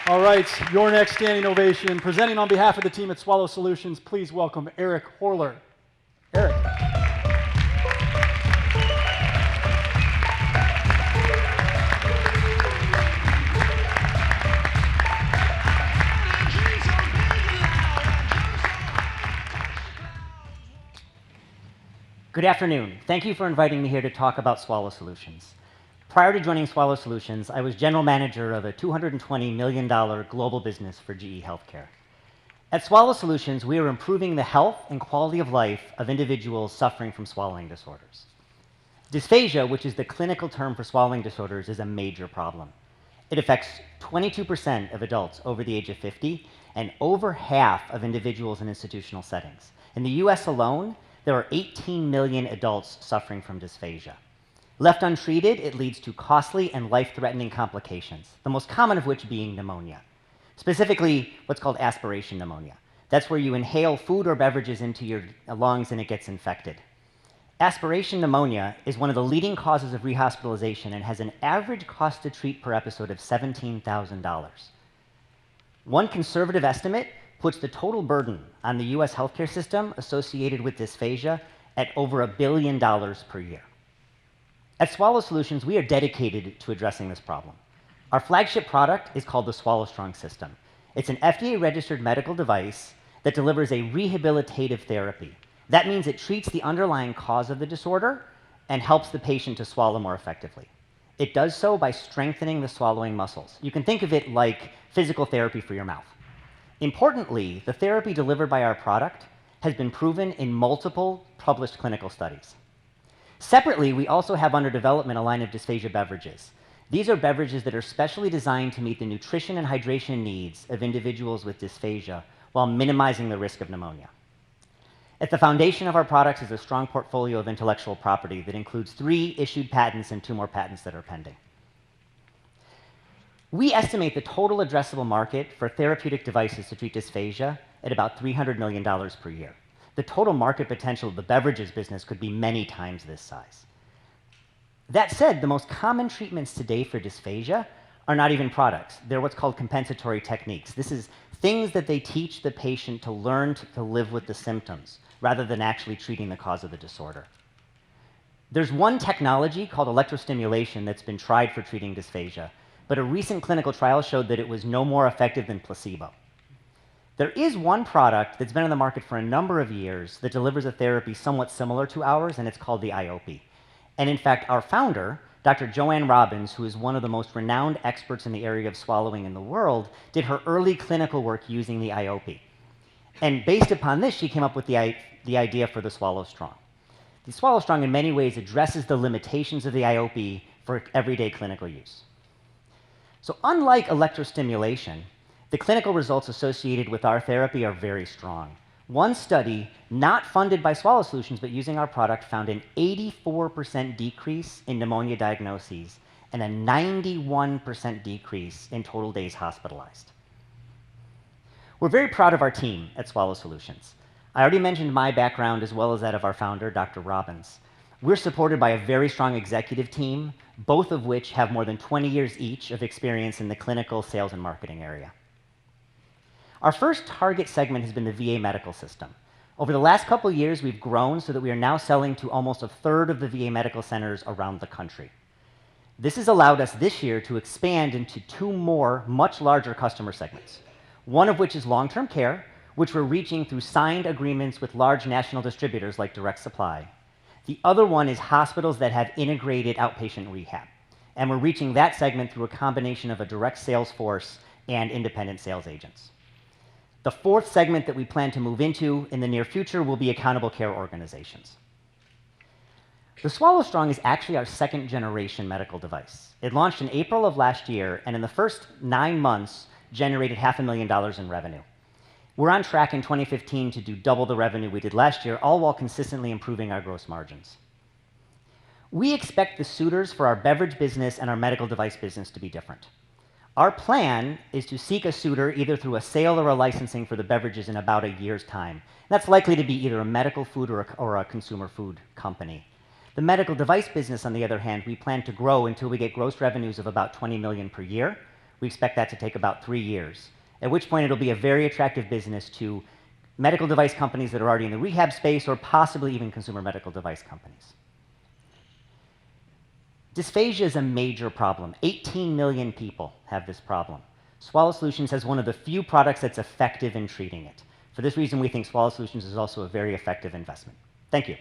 All right, your next standing ovation. Presenting on behalf of the team at Swallow Solutions, please welcome Eric Horler. Eric. Good afternoon. Thank you for inviting me here to talk about Swallow Solutions. Prior to joining Swallow Solutions, I was general manager of a $220 million global business for GE Healthcare. At Swallow Solutions, we are improving the health and quality of life of individuals suffering from swallowing disorders. Dysphagia, which is the clinical term for swallowing disorders, is a major problem. It affects 22% of adults over the age of 50 and over half of individuals in institutional settings. In the US alone, there are 18 million adults suffering from dysphagia. Left untreated, it leads to costly and life-threatening complications, the most common of which being pneumonia. Specifically, what's called aspiration pneumonia. That's where you inhale food or beverages into your lungs and it gets infected. Aspiration pneumonia is one of the leading causes of rehospitalization and has an average cost to treat per episode of $17,000. One conservative estimate puts the total burden on the US healthcare system associated with dysphagia at over $1 billion per year. At Swallow Solutions, we are dedicated to addressing this problem. Our flagship product is called the Swallow Strong system. It's an FDA-registered medical device that delivers a rehabilitative therapy. That means it treats the underlying cause of the disorder and helps the patient to swallow more effectively. It does so by strengthening the swallowing muscles. You can think of it like physical therapy for your mouth. Importantly, the therapy delivered by our product has been proven in multiple published clinical studies. Separately, we also have under development a line of dysphagia beverages. These are beverages that are specially designed to meet the nutrition and hydration needs of individuals with dysphagia while minimizing the risk of pneumonia. At the foundation of our products is a strong portfolio of intellectual property that includes 3 issued patents and 2 more patents that are pending. We estimate the total addressable market for therapeutic devices to treat dysphagia at about $300 million per year. The total market potential of the beverages business could be many times this size. That said, the most common treatments today for dysphagia are not even products. They're what's called compensatory techniques. This is things that they teach the patient to learn to live with the symptoms, rather than actually treating the cause of the disorder. There's one technology called electrostimulation that's been tried for treating dysphagia, but a recent clinical trial showed that it was no more effective than placebo. There is one product that's been on the market for a number of years that delivers a therapy somewhat similar to ours, and it's called the IOP. And in fact, our founder, Dr. Joanne Robbins, who is one of the most renowned experts in the area of swallowing in the world, did her early clinical work using the IOP. And based upon this, she came up with the idea for the Swallow Strong. The Swallow Strong in many ways addresses the limitations of the IOP for everyday clinical use. So unlike electrostimulation, the clinical results associated with our therapy are very strong. One study, not funded by Swallow Solutions, but using our product, found an 84% decrease in pneumonia diagnoses and a 91% decrease in total days hospitalized. We're very proud of our team at Swallow Solutions. I already mentioned my background as well as that of our founder, Dr. Robbins. We're supported by a very strong executive team, both of which have more than 20 years each of experience in the clinical, sales, and marketing area. Our first target segment has been the VA medical system. Over the last couple of years, we've grown so that we are now selling to almost a third of the VA medical centers around the country. This has allowed us this year to expand into 2 more much larger customer segments, one of which is long-term care, which we're reaching through signed agreements with large national distributors like Direct Supply. The other one is hospitals that have integrated outpatient rehab, and we're reaching that segment through a combination of a direct sales force and independent sales agents. The 4th segment that we plan to move into in the near future will be accountable care organizations. The Swallow Strong is actually our 2nd generation medical device. It launched in April of last year, and in the first 9 months, generated $500,000 in revenue. We're on track in 2015 to do double the revenue we did last year, all while consistently improving our gross margins. We expect the suitors for our beverage business and our medical device business to be different. Our plan is to seek a suitor either through a sale or a licensing for the beverages in about a year's time. That's likely to be either a medical food or a consumer food company. The medical device business, on the other hand, we plan to grow until we get gross revenues of about $20 million per year, We expect that to take about 3 years, at which point it'll be a very attractive business to medical device companies that are already in the rehab space or possibly even consumer medical device companies. Dysphagia is a major problem. 18 million people have this problem. Swallow Solutions has one of the few products that's effective in treating it. For this reason, we think Swallow Solutions is also a very effective investment. Thank you.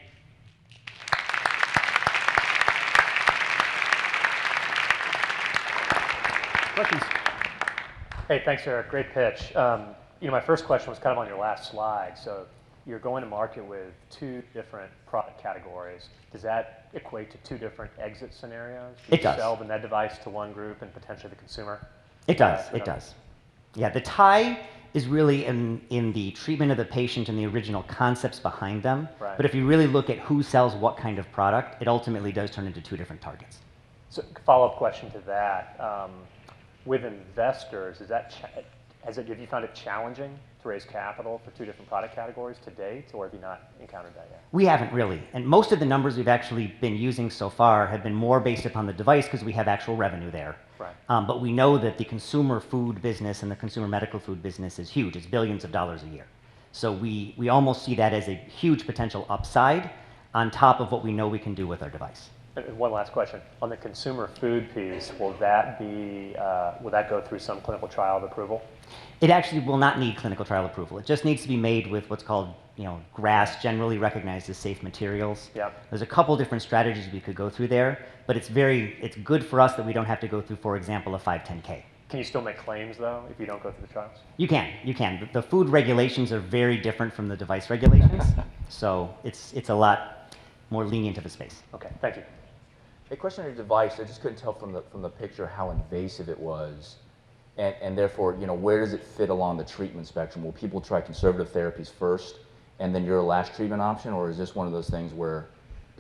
Questions? Hey, thanks, Eric. Great pitch. My first question was kind of on your last slide. So you're going to market with 2 different product categories. Does that equate to 2 different exit scenarios? It does. Sell the med device to one group and potentially the consumer? It does. It does. Yeah, the tie is really in the treatment of the patient and the original concepts behind them. Right. But if you really look at who sells what kind of product, it ultimately does turn into 2 different targets. So follow-up question to that. With investors, have you found it challenging to raise capital for 2 different product categories to date, or have you not encountered that yet? We haven't really. And most of the numbers we've actually been using so far have been more based upon the device because we have actual revenue there. Right. But we know that the consumer food business and the consumer medical food business is huge. It's billions of dollars a year. So we almost see that as a huge potential upside on top of what we know we can do with our device. And one last question. On the consumer food piece, will that go through some clinical trial of approval? It actually will not need clinical trial approval. It just needs to be made with what's called, GRAS, generally recognized as safe materials. Yep. There's a couple different strategies we could go through there, but it's good for us that we don't have to go through, for example, a 510K. Can you still make claims, though, if you don't go through the trials? You can. The food regulations are very different from the device regulations, so it's a lot more lenient of a space. Okay, thank you. A question on your device, I just couldn't tell from the picture how invasive it was, and therefore, where does it fit along the treatment spectrum? Will people try conservative therapies first, and then your last treatment option, or is this one of those things where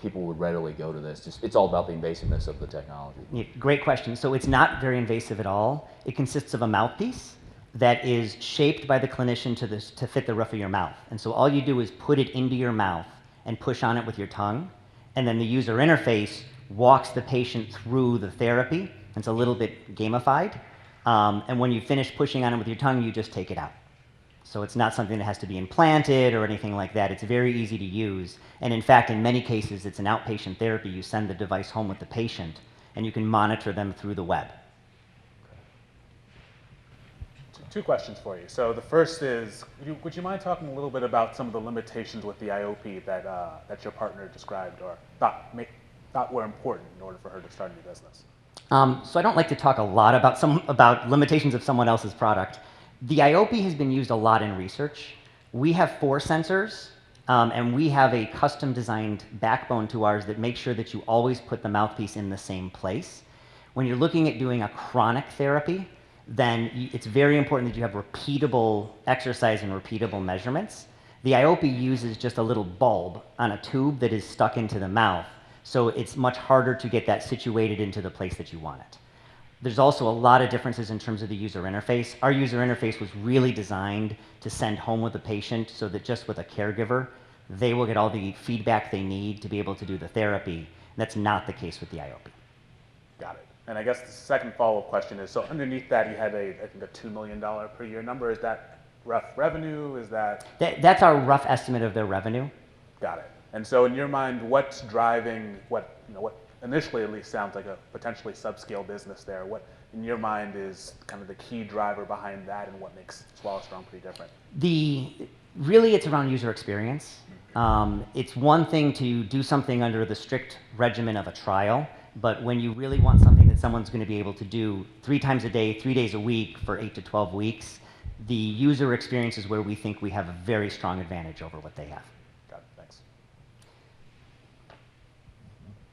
people would readily go to this? It's all about the invasiveness of the technology. Yeah, great question. So it's not very invasive at all. It consists of a mouthpiece that is shaped by the clinician to fit the roof of your mouth. And so all you do is put it into your mouth and push on it with your tongue, and then the user interface walks the patient through the therapy. It's a little bit gamified. And when you finish pushing on it with your tongue, you just take it out. So it's not something that has to be implanted or anything like that. It's very easy to use. And in fact, in many cases, it's an outpatient therapy. You send the device home with the patient, and you can monitor them through the web. 2 questions for you. So the first is, would you mind talking a little bit about some of the limitations with the IOP that your partner described or thought were important in order for her to start a new business? So I don't like to talk a lot about limitations of someone else's product. The IOP has been used a lot in research. We have 4 sensors, and we have a custom-designed backbone to ours that makes sure that you always put the mouthpiece in the same place. When you're looking at doing a chronic therapy, then it's very important that you have repeatable exercise and repeatable measurements. The IOP uses just a little bulb on a tube that is stuck into the mouth, so it's much harder to get that situated into the place that you want it. There's also a lot of differences in terms of the user interface. Our user interface was really designed to send home with the patient so that just with a caregiver, they will get all the feedback they need to be able to do the therapy. That's not the case with the IOP. Got it. And I guess the second follow-up question is, so underneath that you had I think a $2 million per year number. Is that rough revenue? Is that? That's our rough estimate of their revenue. Got it. And so in your mind, what's driving what initially at least sounds like a potentially subscale business there? What in your mind is kind of the key driver behind that, and what makes Swallow Strong pretty different? Really, it's around user experience. It's one thing to do something under the strict regimen of a trial, but when you really want something that someone's going to be able to do 3 times a day, 3 days a week for 8 to 12 weeks, the user experience is where we think we have a very strong advantage over what they have. Got it.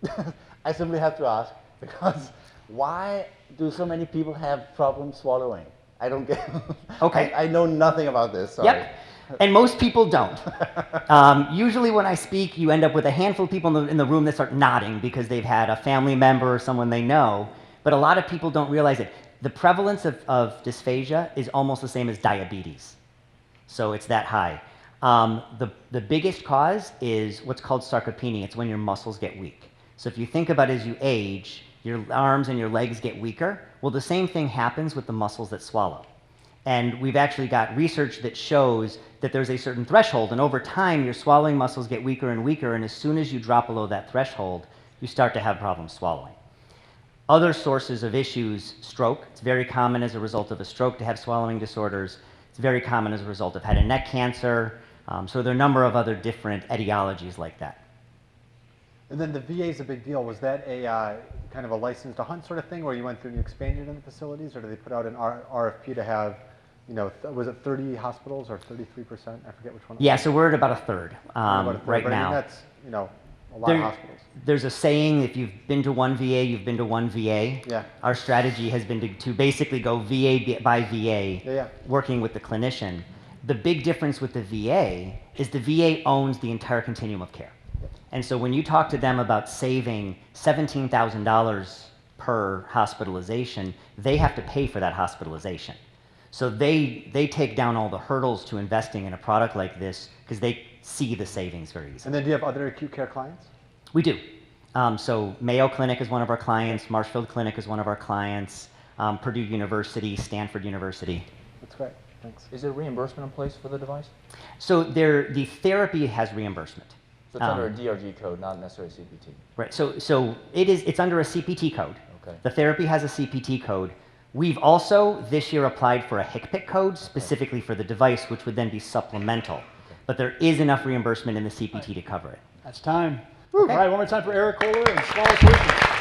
Thanks. I simply have to ask, because why do so many people have problems swallowing? I don't get. Okay. I know nothing about this. Sorry. Yep. And most people don't. Usually when I speak, you end up with a handful of people in the room that start nodding because they've had a family member or someone they know. But a lot of people don't realize it. The prevalence of dysphagia is almost the same as diabetes. So it's that high. The biggest cause is what's called sarcopenia. It's when your muscles get weak. So if you think about as you age, Your arms and your legs get weaker. Well, the same thing happens with the muscles that swallow. And we've actually got research that shows that there's a certain threshold, and over time, your swallowing muscles get weaker and weaker, and as soon as you drop below that threshold, you start to have problems swallowing. Other sources of issues, stroke. It's very common as a result of a stroke to have swallowing disorders. It's very common as a result of head and neck cancer. So there are a number of other different etiologies like that. And then the VA is a big deal. Was that a kind of a license to hunt sort of thing where you went through and you expanded in the facilities, or did they put out an RFP to have, you know, was it 30 hospitals or 33%? I forget which one. Yeah, so we're at about a third, About a third, right but now. I mean, that's, you know, a lot of hospitals. There's a saying, if you've been to one VA, you've been to one VA. Yeah. Our strategy has been to basically go VA by VA, Yeah. working with the clinician. The big difference with the VA is the VA owns the entire continuum of care. And so when you talk to them about saving $17,000 per hospitalization, they have to pay for that hospitalization. So they take down all the hurdles to investing in a product like this because they see the savings very easily. And then do you have other acute care clients? We do. So Mayo Clinic is one of our clients, Marshfield Clinic is one of our clients, Purdue University, Stanford University. That's great. Thanks. Is there reimbursement in place for the device? So the therapy has reimbursement. So it's under a DRG code, not necessarily CPT. Right. So it's under a CPT code. Okay. The therapy has a CPT code. We've also this year applied for a HCPCS code specifically for the device, which would then be supplemental. But there is enough reimbursement in the CPT to cover it. That's time. All right, one more time for Eric Horler and Swallow Solutions.